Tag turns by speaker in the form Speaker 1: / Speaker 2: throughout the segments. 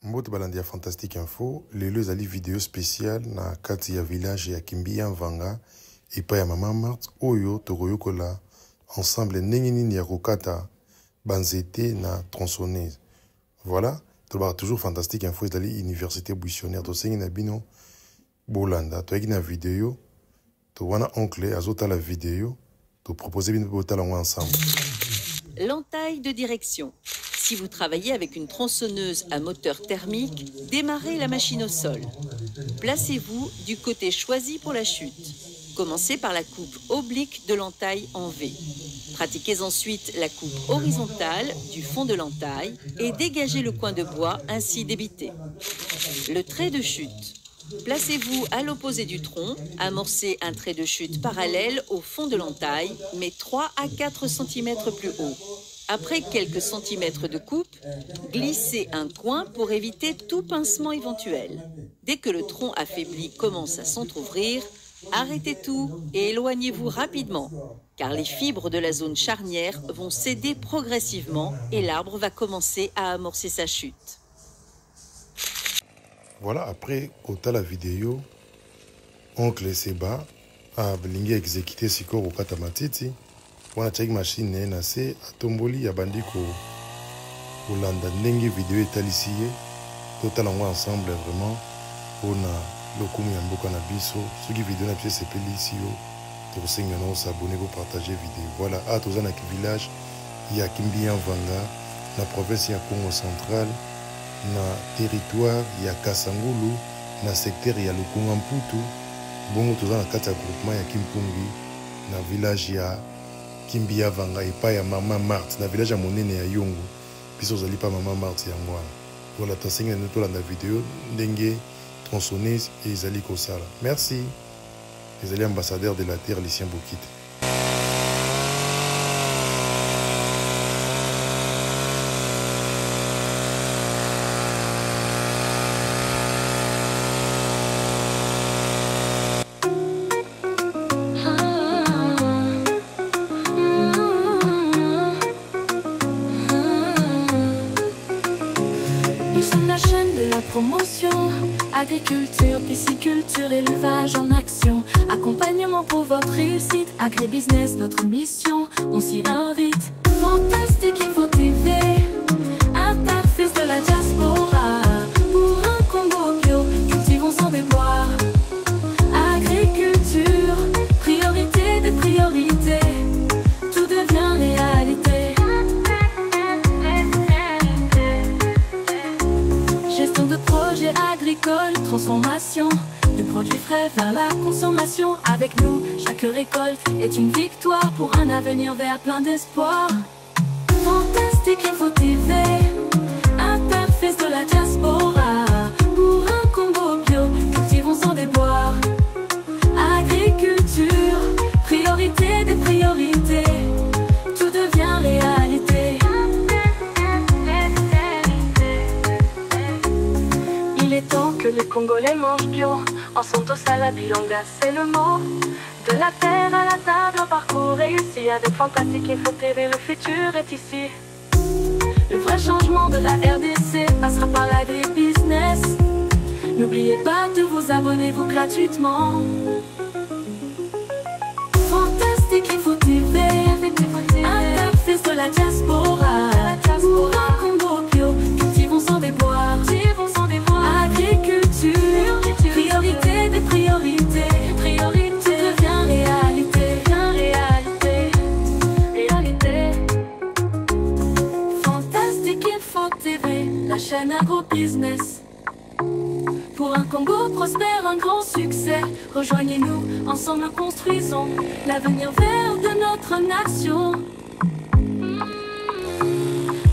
Speaker 1: Mbote balandi ya Fantastique Info, lelo ezali vidéo spéciale na kati ya village ya Kimbia Mvanga epai ya Mama Marthe oyo tokoyokola ensemble ndenge nini ya kokata banzete na tronçonneuse. Voilà, tolobaka toujours Fantastique Info ezali université buissonnaire tosengi na bino bolanda toyaki na vidéo to wana oncle azotala vidéo to proposer bino botala ngo ensemble.
Speaker 2: L'entaille de direction. Si vous travaillez avec une tronçonneuse à moteur thermique, démarrez la machine au sol. Placez-vous du côté choisi pour la chute. Commencez par la coupe oblique de l'entaille en V. Pratiquez ensuite la coupe horizontale du fond de l'entaille et dégagez le coin de bois ainsi débité. Le trait de chute. Placez-vous à l'opposé du tronc, amorcez un trait de chute parallèle au fond de l'entaille, mais 3 à 4 cm plus haut. Après quelques centimètres de coupe, glissez un coin pour éviter tout pincement éventuel. Dès que le tronc affaibli commence à s'entrouvrir, arrêtez tout et éloignez-vous rapidement, car les fibres de la zone charnière vont céder progressivement et l'arbre va commencer à amorcer sa chute.
Speaker 1: Voilà, après kota la vidéo, oncle Seba a blingi exécuté siko kokata matiti. Wana tchaki machine na se atomboli ya bandiko kolanda ndenge vidéo etalisi ye totala ngo ensemble vraiment pona lokumu ya mboka na biso soki vidéo na biso esepelisi yo tokosenga na osabone po partager vidéo. Voilà, a toza na village ya Kimbia Mvanga na province ya Congo Central na territoire ya Kasangulu na secteur ya Lukunga Mputu. Bongo toza na kati ya groupement ya Kimpungi na village ya Kimbia Mvanga epai ya Mama Marthe na village ya monene ya Yongo biso ozali pa Mama Marthe ya mwana. Voilà, tosenga na tolanda vidéo ndenge tronçonneuse ezali kosala. Merci. Ezali ambassadeur de la terre Lucien Bokite.
Speaker 3: Promotion, agriculture, pisciculture, élevage en action. Accompagnement pour votre réussite, agribusiness, notre mission, on s'y invite. Fantastique Info TV, interface de la diaspora. Pour un Congo bio, cultivons sans déboire. Agriculture, priorité des priorités, tout devient réalité. Gestion de projets agricoles, transformation de produits frais vers la consommation. Avec nous, chaque récolte est une victoire pour un avenir vert plein d'espoir. Fantastique Info TV, interface de la diaspora. Pour un Congo bio, cultivons sans déboire. Agriculture, priorité des priorités, tout devient réalité. Il est temps que les Congolais mangent bio. En santo salade bilonga, c'est le mot. De la terre à la table, un parcours réussi. Avec Fantastique Info TV, le futur est ici. Le vrai changement de la RDC passera par l'agribusiness. N'oubliez pas de vous abonner gratuitement. Fantastique Info TV, interface de la diaspora. Pour un Congo bio, cultivons sans déboire. Agriculture, priorité des priorités, priorité devient réalité, réalité. Fantastique Info TV, la chaîne agro-business. Pour un Congo prospère, un grand succès, rejoignez-nous, ensemble construisons l'avenir vert de notre nation.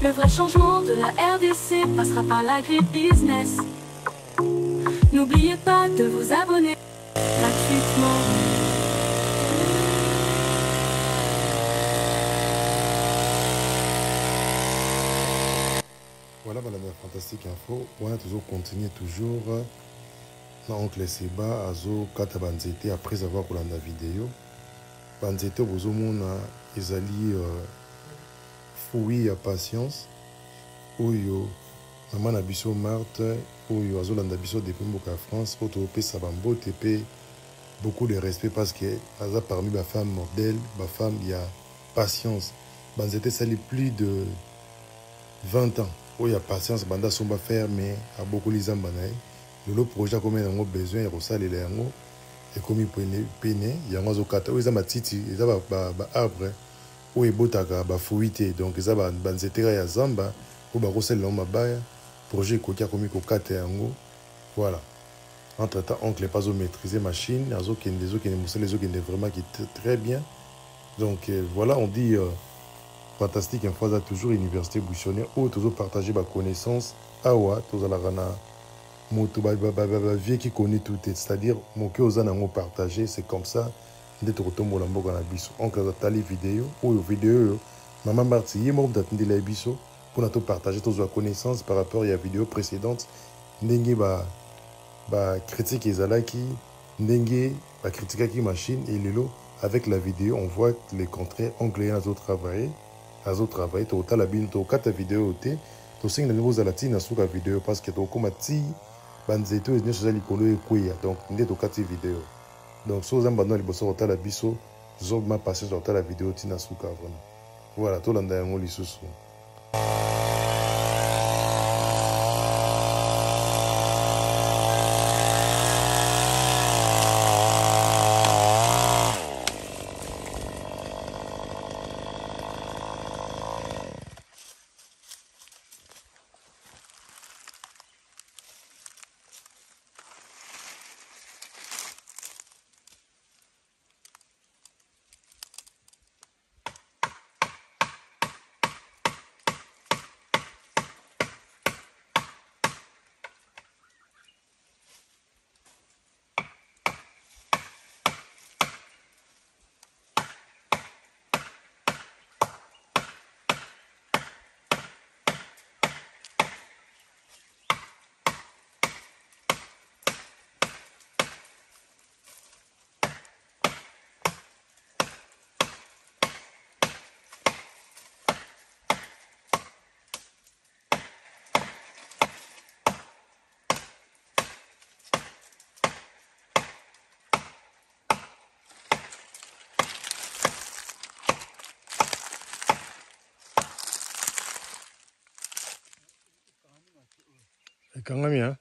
Speaker 3: Le vrai changement de la RDC passera par l'agribusiness. N'oubliez pas de vous abonner gratuitement.
Speaker 1: Voilà, madame la Fantastique Info. On a toujours continué toujours. Na oncle Seba azo kata banzete après avoir roulé la vidéo. Banzete bozomona ezali fruit ya patience. Oyo maman na biso Marthe oyo azolanda biso depuis mboka France po topesa bambote pe beaucoup de respect parce que aza parmi ba femmes modèles, ba femme il y a patience. Banzete sali plus de 20 ans. Où il y a patience banda somba faire mais a beaucoup les ambanaï. Le projet comme il a besoin il resale les yango et comme il peine yango zo kata. Où ils a matiti, ils a ba arbre où il botaka ba fruité donc ils a banzete ya zamba où ba resale la mabaya projet kokia comme ko kata yango. Voilà. Entre-temps, oncle n'est pas au maîtriser machine, les autres qui vraiment qui est très bien. Donc voilà, on dit fantastique, une fois toujours université buissonnière, où toujours partager ma connaissance, awa, tous à la rana, moto vieux qui connaît tout, c'est-à-dire mon cœur aux années partager, c'est comme ça. Il te retombe au lambo dans la biso. Oncle a tali vidéo, ou vidéo, maman Marty, il m'a dit la biso pour nous partager tous la connaissance par rapport à la vidéo précédente. N'engue ba critique ezalaki ndenge ba critique qui machine et lelo avec la vidéo on voit les contraires anglais à travailler total la bin to kata vidéo te to singa niveau za latina suka vidéo parce que to komati banzeto ezne so za likolo ekweya donc nde to kata vidéo donc so zamba no liboso total la biso zo ma passer sur la vidéo tina suka vraiment voilà to landa yango lisusu. Kangami hein?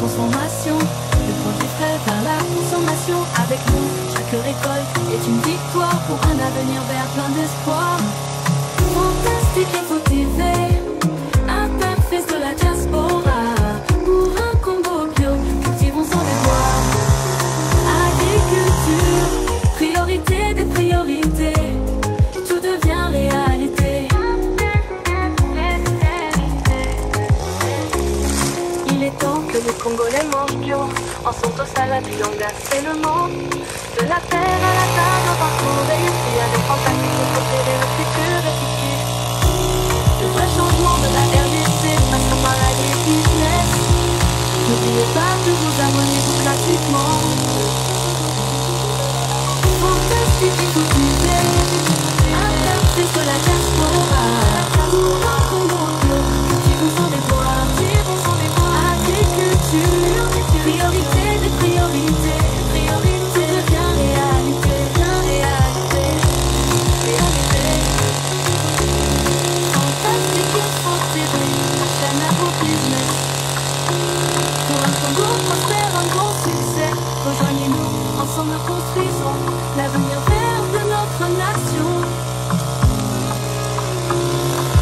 Speaker 3: Transformation, le produit frais vers la consommation. Avec nous, chaque récolte est une victoire pour un avenir vert plein d'espoir. Fantastique et motivé, un père fils de la diaspora. Pour un combo bio, cultivons sans déboire. Agriculture, priorité des priorités, tout devient réalité. Il est temps que les Congolais mangent bio, en sont aux salades, viande, c'est le De la terre à la table, un parcours réussi avec empathie de procéder le futur effectif. Le vrai changement de la RDC passera par la business. N'oubliez pas de vous abonner gratuitement. Fantastique et cultivé, un artiste de la diaspora. Pour un congo, cultivons sans déboire, agriculture, priorité des priorités, priorité devient réalité, réalité, réalité. Fantastique et fantaisie, la chaîne agro-business. Pour un Congo prospère, un grand succès, rejoignez-nous, ensemble construisons l'avenir vert de notre nation.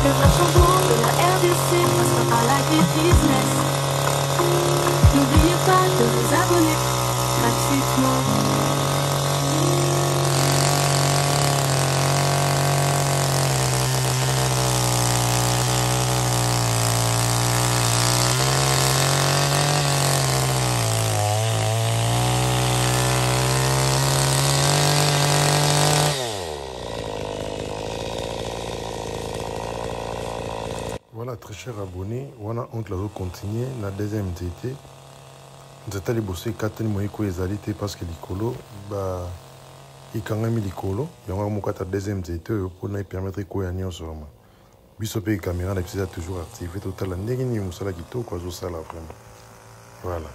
Speaker 3: Le vrai changement de la RDC passera par l'agri-business. N'oubliez pas de vous abonner gratuitement.
Speaker 1: Voilà, très chers abonnés, on a oncle à continuer la deuxième DT. Nous allons bosser 4 mois parce que l'écolo, il quand même l'écolo, et on va faire deuxième DT pour nous permettre de faire un sur moi. Biso pe caméra la petite toujours activée total la ndenge ni musala kitoko azo sala vraiment. Voilà.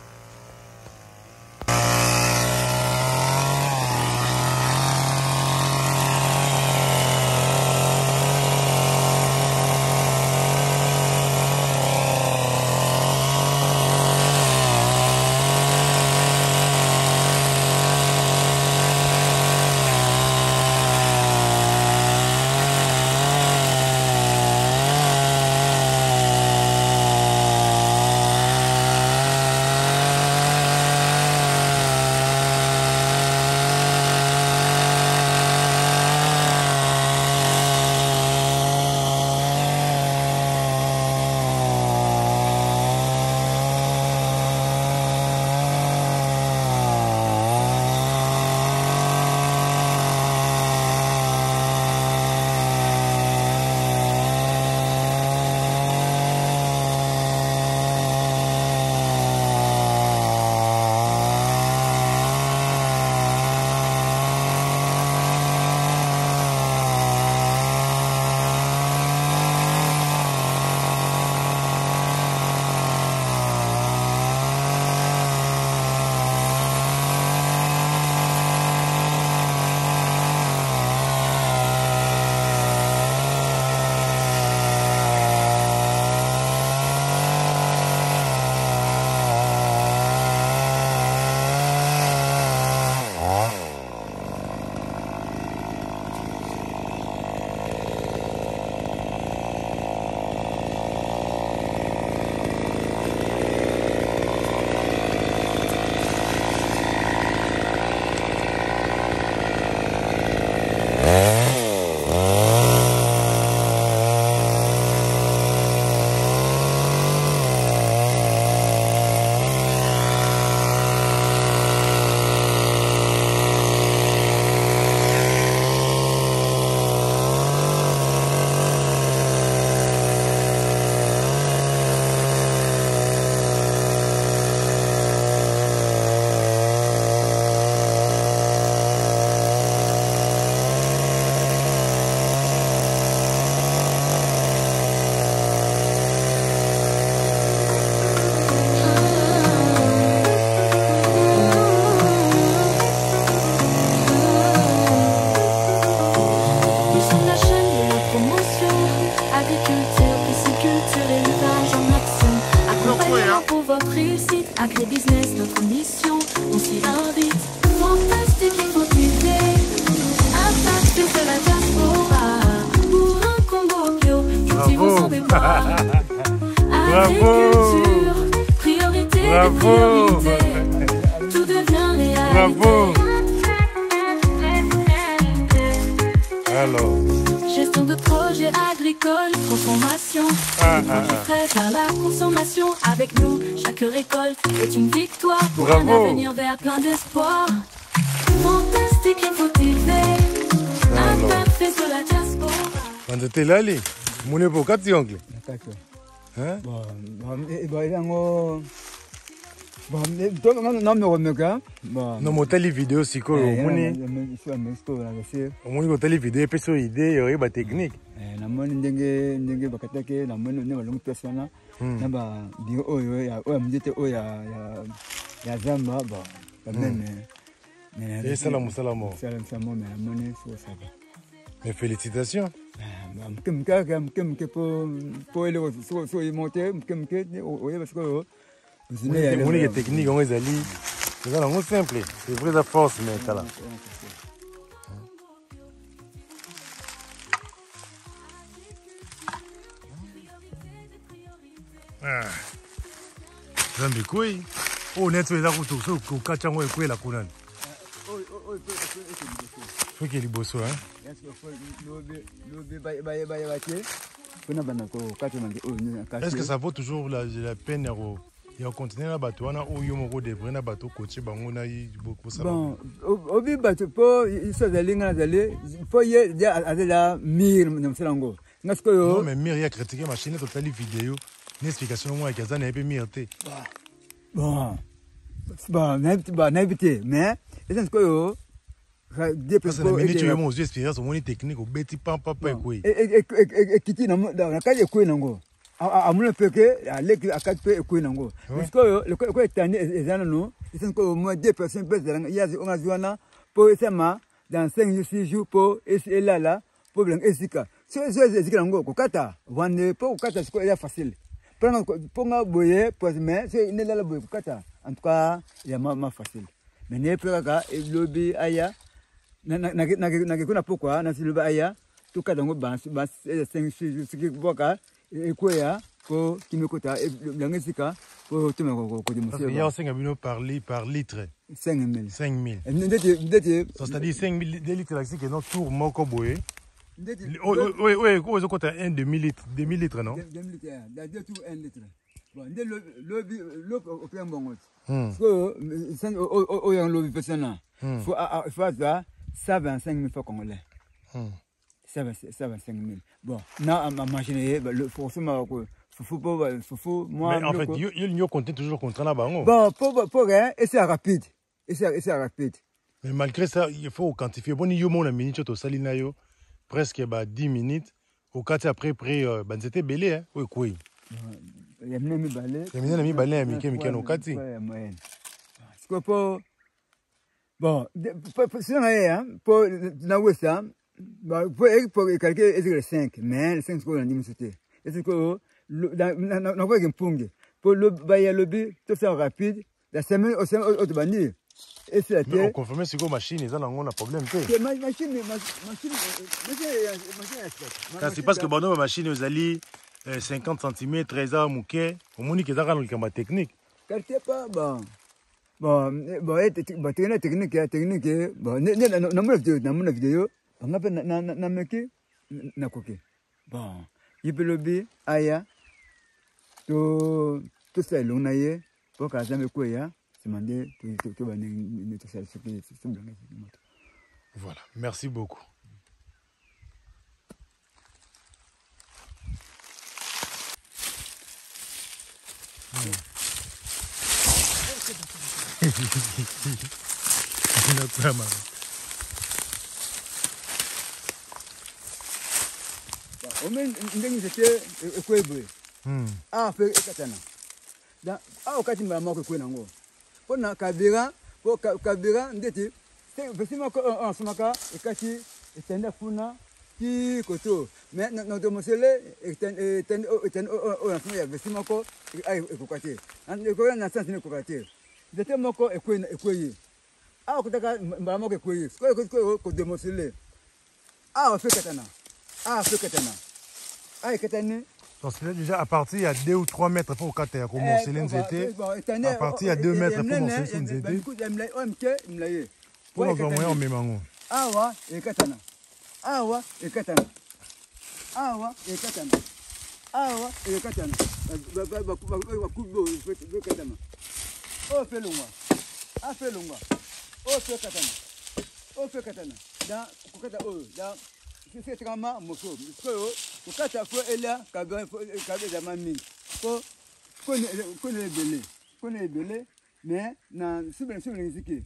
Speaker 3: Agribusiness, notre mission, on s'y invite. Fantastique et motivé, impact de la diaspora. Pour un Congo bio, cultivons sans déboire. Agriculture, priorité des priorités. Tout devient réalité.
Speaker 1: Bravo. Alors.
Speaker 3: Gestion de projets agricoles, transformation. Produits frais vers la consommation. Avec nous, chaque récolte est une victoire pour un avenir vert plein d'espoir.
Speaker 1: banzete lali mune po kati oncle hein no motali video sikoyo omoni kotali video epesi oyo idée oyeba technique
Speaker 4: namoni ndenge bakataki namoni ne balongi pesana na ba bio oyo mzete oyo ya zamba bamene
Speaker 1: esala mosala mo
Speaker 4: namoni sosaba
Speaker 1: mais félicitations
Speaker 4: mke po ele so monte mke oyeba sikoyo
Speaker 1: omoni ke technique yango ezali eza nango simple c'est vrai eza force mais tala zambi kwei oyo neti oyo eza kokatya yango ekwela kunani soki liboso est-ce que ça vaut toujours la peine ya continuer na bato wana oyo moko devrait na bato coacher bango na kosala
Speaker 4: bon obi bato po isa zalinga nazali po ye azala mir na msala ngo ngasko yo
Speaker 1: non mais mir ya critiquer machine totali vidéo une explication moi kaza na ebe mir te
Speaker 4: bon na éviter mais est-ce que yo
Speaker 1: parce que la minute yo mo expérience mo ni technique o beti papa ekwe
Speaker 4: kiti na kaje ekwe nango amuna peke aleki akati pe ekwe nango parce que le ko etani ezana no c'est que au moins 2 personnes peut dire yazi on azuana pour sema dans 5 jours 6 jours pour et là pour blanc esika so ezika nango kokata wane po kokata siko ya facile ponga boye pose mais c'est une là boye kokata en tout cas ya ma facile mais ne peka lobby aya na kuna pourquoi na silba aya tout cas dango bas 5 6 jours siki boka ekwea po kimekota blangesika po tumeko ko
Speaker 1: demonstrer. Il y a 5000 par litre.
Speaker 4: 5000.
Speaker 1: 5000. C'est-à-dire 5000 litres là c'est que notre tour moko boye. Oui, quoi ça coûte 1 demi-litre, demi-litre non?
Speaker 4: Demi-litre, la 2 tours 1 litre. Bon, le au plein bon. So, au yang lobby personnel. Faut ça 125 000 francs congolais. 125 000. Bon, na machine le forcément faut moi.
Speaker 1: Mais en fait, il compte toujours contre la bango.
Speaker 4: Bon, pour rien, et c'est rapide. Et c'est rapide.
Speaker 1: Mais malgré ça, il faut quantifier. Bon, il y a mon minute au salina yo presque 10 minutes. Au cas après c'était belé hein. Oui quoi.
Speaker 4: Il y a mis balé.
Speaker 1: Il y a mis balé à Mickey au kati.
Speaker 4: C'est quoi pour bon, c'est rien pour na wesa. Pour calculer le 5, mais le 5 c'est quoi la diminution? Est-ce que na quoi mpunge pour le bailler le but tout ça rapide la semaine au bandi et c'est
Speaker 1: on confirme c'est quoi machine ils ont un problème
Speaker 4: machine
Speaker 1: c'est parce que bon machine vous allez 50 cm 13 ans mouké au monique ça rend le technique
Speaker 4: quartier pas bon technique bon na mon vidéo on a na meki na koke bon ibelobi aya to ça long aye pour que jamais quoi ya c'est mandé to ba ne to ça c'est bien.
Speaker 1: Voilà, merci beaucoup.
Speaker 4: O men ndenge c'était ekwebwe fait katana da wakati mama ko nango pona kabira po kabira ndeti vesima ko ansumaka ekati etenda funa ki koto mais na domosele eten o ansuma ya vesima ko ai ekokate ko na sanse ne kokate ndete moko ekweyi kutaka mama ko ekweyi ko domosele fait katana fait katana
Speaker 1: donc c'est déjà à partir il y a 2 ou 3 mètres pour commencer l'NZT. À partir il y a 2 mètres pour commencer l'NZT. Pour nous envoyer en mémango.
Speaker 4: Et katana. Et katana. Et katana. Fait katana. Da kokata da c'est extrêmement morceau. Quand tu as fait là, tu as mamie. Qu'on est belé, mais dans ce que je dis,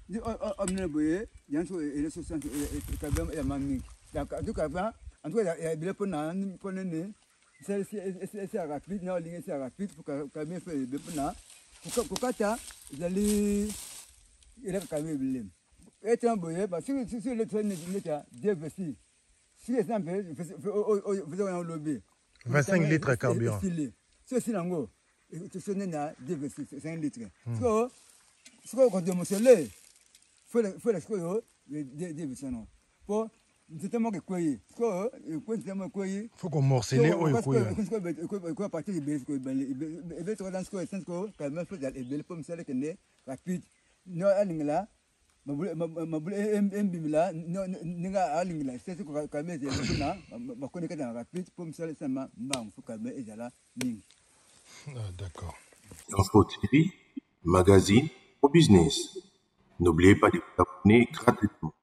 Speaker 4: on ne peut pas, il y a une société qui est mamie. Donc, en tout cas, il y a des gens qui c'est rapide, non, c'est rapide, pour que bien faire les bébés. Pour que tu aies il est quand même et tu as besoin parce que si le train est dévesti si exemple vous avez un lobby
Speaker 1: 25 litres de carburant
Speaker 4: c'est lango tu sonnes na dévesti 5 litres ce que quand tu me sels faut le scoyo dévesti non pour c'est tellement que quoi
Speaker 1: faut qu'on morceler
Speaker 4: quoi partir de base quoi et dans ce que c'est quand même faut d'aller pour me sels que né rapide no alingla mabule embimla no ninga alingla c'est ko kamé na ba ko nekata rapide pour me sel sama mbang faut kamé ezala ning.
Speaker 1: D'accord.
Speaker 5: Info TV, magazine au business. N'oubliez pas de vous abonner gratuitement.